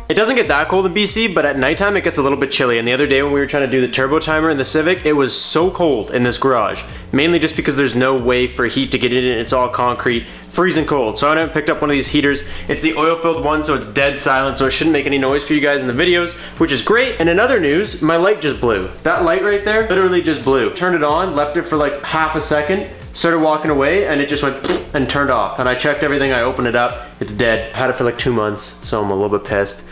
It doesn't get that cold in BC, but at nighttime it gets a little bit chilly. And the other day when we were trying to do the turbo timer in the Civic, it was so cold in this garage. Mainly just because there's no way for heat to get in it. It's all concrete, freezing cold. So I went out and picked up one of these heaters. It's the oil-filled one, so it's dead silent, so it shouldn't make any noise for you guys in the videos, which is great. And in other news, my light just blew. That light right there literally just blew. Turned it on, left it for like half a second, started walking away, and it just went and turned off. And I checked everything, I opened it up, it's dead. I had it for like 2 months, so I'm a little bit pissed.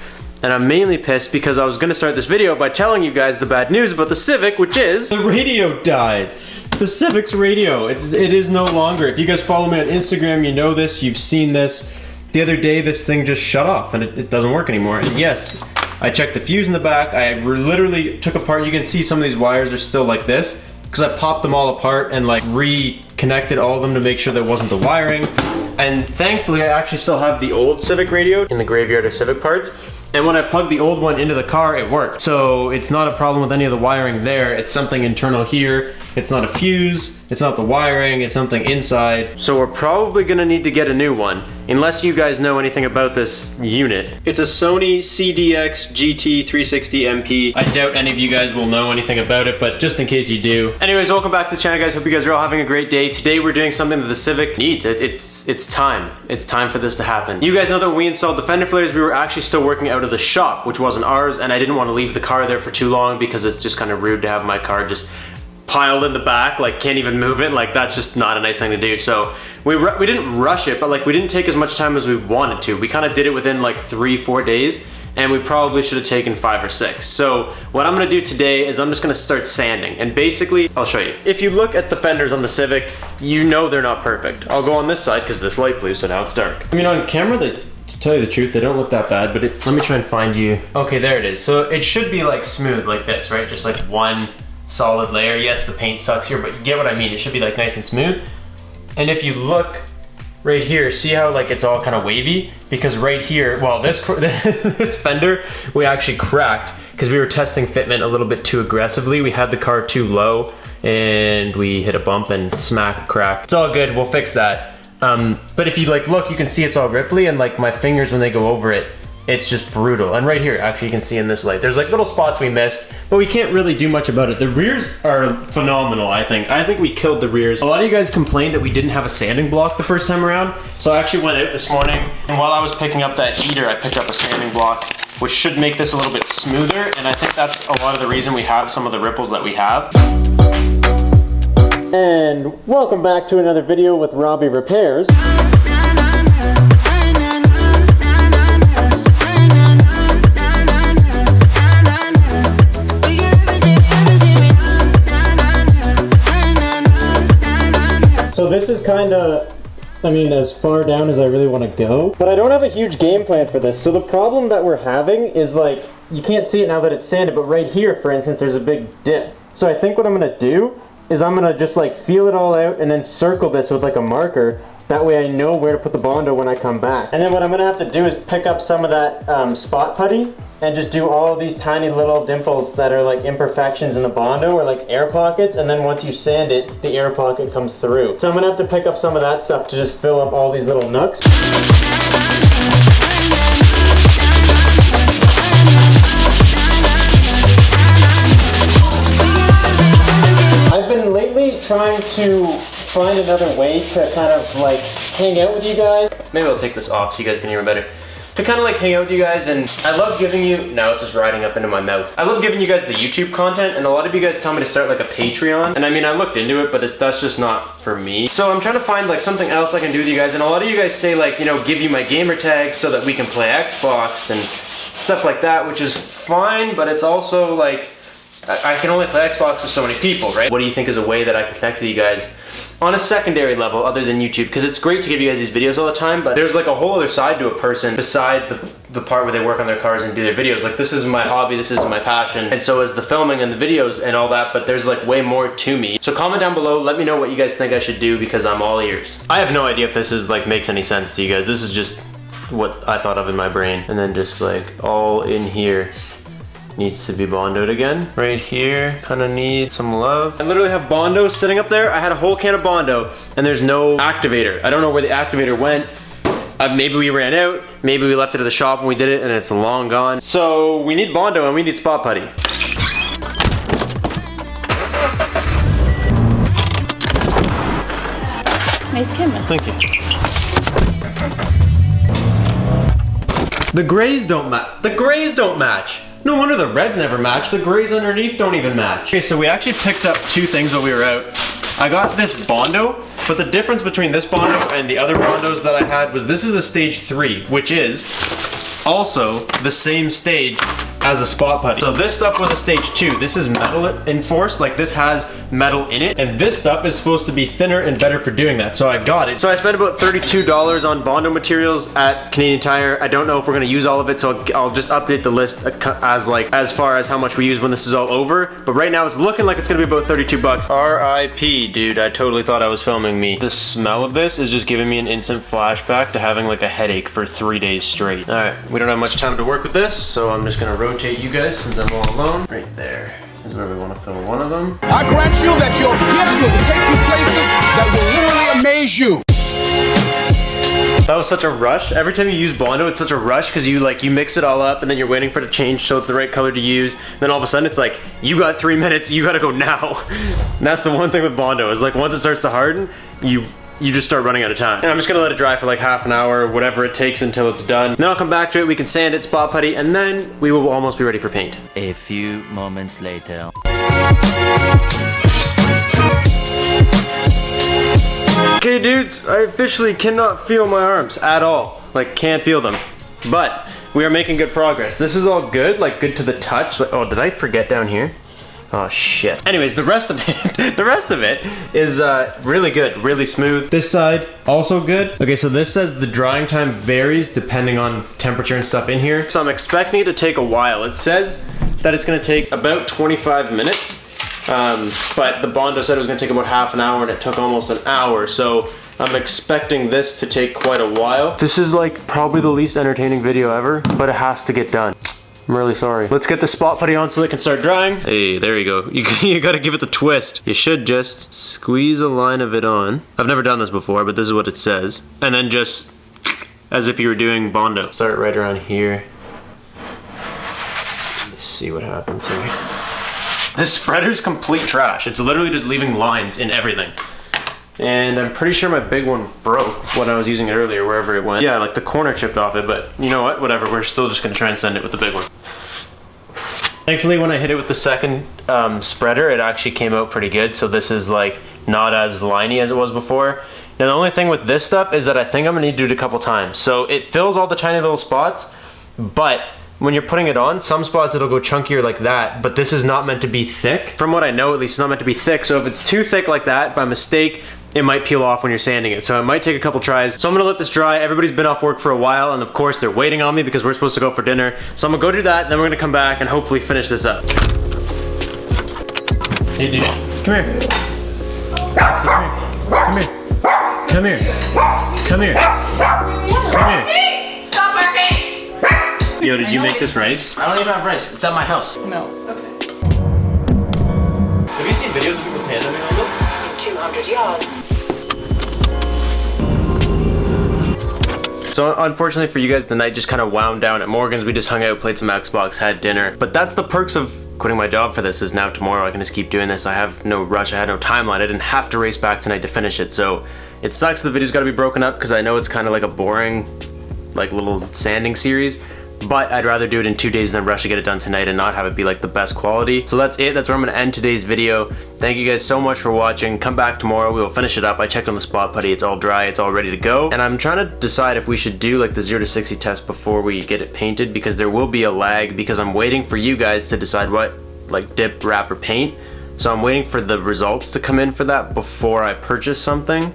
And I'm mainly pissed because I was gonna start this video by telling you guys the bad news about the Civic, which is the radio died. The Civic's radio, it is no longer. If you guys follow me on Instagram, you know this, you've seen this. The other day, this thing just shut off and it doesn't work anymore. And yes, I checked the fuse in the back. I literally took apart, you can see some of these wires are still like this because I popped them all apart and like reconnected all of them to make sure there wasn't the wiring. And thankfully, I actually still have the old Civic radio in the graveyard of Civic parts. And when I plugged the old one into the car, it worked. So it's not a problem with any of the wiring there. It's something internal here. It's not a fuse. It's not the wiring. It's something inside. So we're probably gonna need to get a new one, unless you guys know anything about this unit. It's a Sony CDX GT360MP. I doubt any of you guys will know anything about it, but just in case you do. Anyways, welcome back to the channel, guys. Hope you guys are all having a great day. Today we're doing something that the Civic needs. It's time. It's time for this to happen. You guys know that when we installed the fender flares, we were actually still working out of the shop, which wasn't ours, and I didn't want to leave the car there for too long because it's just kind of rude to have my car just piled in the back, like can't even move it. Like that's just not a nice thing to do. So we didn't rush it, but like we didn't take as much time as we wanted to. We kind of did it within like 3-4 days, and we probably should have taken 5 or 6. So what I'm gonna do today is I'm just gonna start sanding, and basically I'll show you. If you look at the fenders on the Civic, you know they're not perfect. I'll go on this side because this light blew, so now it's dark. I mean, on camera, to tell you the truth, they don't look that bad, but let me try and find you. Okay, there it is. So it should be like smooth like this, right? Just like one solid layer. Yes, the paint sucks here, but you get what I mean. It should be like nice and smooth. And if you look right here, see how like it's all kind of wavy? Because right here, well, this fender, we actually cracked because we were testing fitment a little bit too aggressively. We had the car too low and we hit a bump and smack, crack. It's all good, we'll fix that. But if you like look, you can see it's all ripply, and like my fingers when they go over it, it's just brutal. And right here, actually you can see in this light, there's like little spots we missed, but we can't really do much about it. The rears are phenomenal, I think. I think we killed the rears. A lot of you guys complained that we didn't have a sanding block the first time around, so I actually went out this morning, and while I was picking up that heater, I picked up a sanding block, which should make this a little bit smoother, and I think that's a lot of the reason we have some of the ripples that we have. And welcome back to another video with Robbie Repairs. So this is kind of, I mean, as far down as I really want to go. But I don't have a huge game plan for this. So the problem that we're having is like, you can't see it now that it's sanded, but right here, for instance, there's a big dip. So I think what I'm going to do is I'm going to just like feel it all out and then circle this with like a marker. That way I know where to put the Bondo when I come back. And then what I'm going to have to do is pick up some of that spot putty and just do all of these tiny little dimples that are like imperfections in the Bondo or like air pockets, and then once you sand it, the air pocket comes through. So I'm gonna have to pick up some of that stuff to just fill up all these little nooks. I've been lately trying to find another way to kind of like hang out with you guys. Maybe I'll take this off so you guys can hear me better. To kind of like hang out with you guys, and I love giving you, now it's just riding up into my mouth. I love giving you guys the YouTube content, and a lot of you guys tell me to start like a Patreon. And I mean, I looked into it, but that's just not for me. So I'm trying to find like something else I can do with you guys, and a lot of you guys say like, you know, give you my gamer tags so that we can play Xbox and stuff like that, which is fine, but it's also like, I can only play Xbox with so many people, right? What do you think is a way that I can connect with you guys on a secondary level other than YouTube? Because it's great to give you guys these videos all the time, but there's like a whole other side to a person beside the part where they work on their cars and do their videos. Like this is my hobby, this is my passion, and so is the filming and the videos and all that, but there's like way more to me. So comment down below, let me know what you guys think I should do, because I'm all ears. I have no idea if this is like makes any sense to you guys. This is just what I thought of in my brain. And then just like all in here needs to be Bondoed again. Right here, kind of need some love. I literally have Bondo sitting up there. I had a whole can of Bondo and there's no activator. I don't know where the activator went. Maybe we ran out, maybe we left it at the shop when we did it and it's long gone. So we need Bondo and we need spot putty. Nice camera. Thank you. The grays don't match. The grays don't match. No wonder the reds never match. The grays underneath don't even match. Okay, so we actually picked up two things while we were out. I got this Bondo, but the difference between this Bondo and the other Bondos that I had was this is a stage 3, which is also the same stage as a spot putty. So this stuff was a stage 2. This is metal enforced, like this has metal in it, and this stuff is supposed to be thinner and better for doing that, so I got it. So I spent about $32 on Bondo materials at Canadian Tire. I don't know if we're gonna use all of it, so I'll just update the list as far as how much we use when this is all over, but right now it's looking like it's gonna be about 32 bucks. RIP, dude, I totally thought I was filming me. The smell of this is just giving me an instant flashback to having like a headache for 3 days straight. All right, we don't have much time to work with this, so I'm just gonna rotate you guys since I'm all alone. Right there is where we want to fill one of them. I grant you that your gifts will take you places that will literally amaze you. That was such a rush. Every time you use Bondo, it's such a rush because you mix it all up and then you're waiting for it to change so it's the right color to use. Then all of a sudden it's like, you got 3 minutes, you gotta go now. And that's the one thing with Bondo, is like once it starts to harden, you just start running out of time. And I'm just gonna let it dry for like half an hour, whatever it takes until it's done. Then I'll come back to it, we can sand it, spot putty, and then we will almost be ready for paint. A few moments later. Okay dudes, I officially cannot feel my arms at all. Like, can't feel them. But we are making good progress. This is all good, like good to the touch. Like, oh, did I forget down here? Oh shit. Anyways, the rest of it is really good, really smooth. This side, also good. Okay, so this says the drying time varies depending on temperature and stuff in here. So I'm expecting it to take a while. It says that it's gonna take about 25 minutes, but the Bondo said it was gonna take about half an hour and it took almost an hour. So I'm expecting this to take quite a while. This is like probably the least entertaining video ever, but it has to get done. I'm really sorry. Let's get the spot putty on so it can start drying. Hey, there you go. You gotta give it the twist. You should just squeeze a line of it on. I've never done this before, but this is what it says. And then just, as if you were doing Bondo. Start right around here. Let's see what happens here. This spreader's complete trash. It's literally just leaving lines in everything. And I'm pretty sure my big one broke when I was using it earlier, wherever it went. Yeah, like the corner chipped off it, but you know what? Whatever, we're still just gonna try and send it with the big one. Thankfully, when I hit it with the second spreader, it actually came out pretty good. So this is like not as liney as it was before. Now the only thing with this stuff is that I think I'm gonna need to do it a couple times. So it fills all the tiny little spots, but when you're putting it on, some spots it'll go chunkier like that, but this is not meant to be thick. From what I know, at least it's not meant to be thick. So if it's too thick like that, by mistake, it might peel off when you're sanding it. So it might take a couple tries. So I'm gonna let this dry. Everybody's been off work for a while, and of course they're waiting on me because we're supposed to go for dinner. So I'm gonna go do that, and then we're gonna come back and hopefully finish this up. Hey dude, come here. Come here. Come here. Come here. Come here. Stop barking! Yo, did you make this rice? I don't even have rice. It's at my house. No, okay. Have you seen videos of people tandeming on this? 200 yards. So unfortunately for you guys, the night just kind of wound down at Morgan's. We just hung out, played some Xbox, had dinner. But that's the perks of quitting my job for this, is now tomorrow I can just keep doing this. I have no rush, I had no timeline. I didn't have to race back tonight to finish it. So it sucks the video's gotta be broken up because I know it's kind of like a boring, like little sanding series. But I'd rather do it in 2 days than rush to get it done tonight and not have it be like the best quality. So that's it, that's where I'm gonna end today's video. Thank you guys so much for watching. Come back tomorrow, we will finish it up. I checked on the spot putty, it's all dry, it's all ready to go. And I'm trying to decide if we should do like the 0 to 60 test before we get it painted, because there will be a lag because I'm waiting for you guys to decide what, like dip, wrap, or paint. So I'm waiting for the results to come in for that before I purchase something.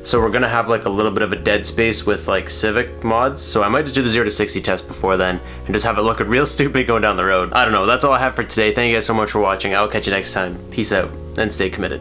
So we're gonna have like a little bit of a dead space with like Civic mods. So I might just do the 0 to 60 test before then and just have it look real stupid going down the road. I don't know, that's all I have for today. Thank you guys so much for watching. I'll catch you next time. Peace out and stay committed.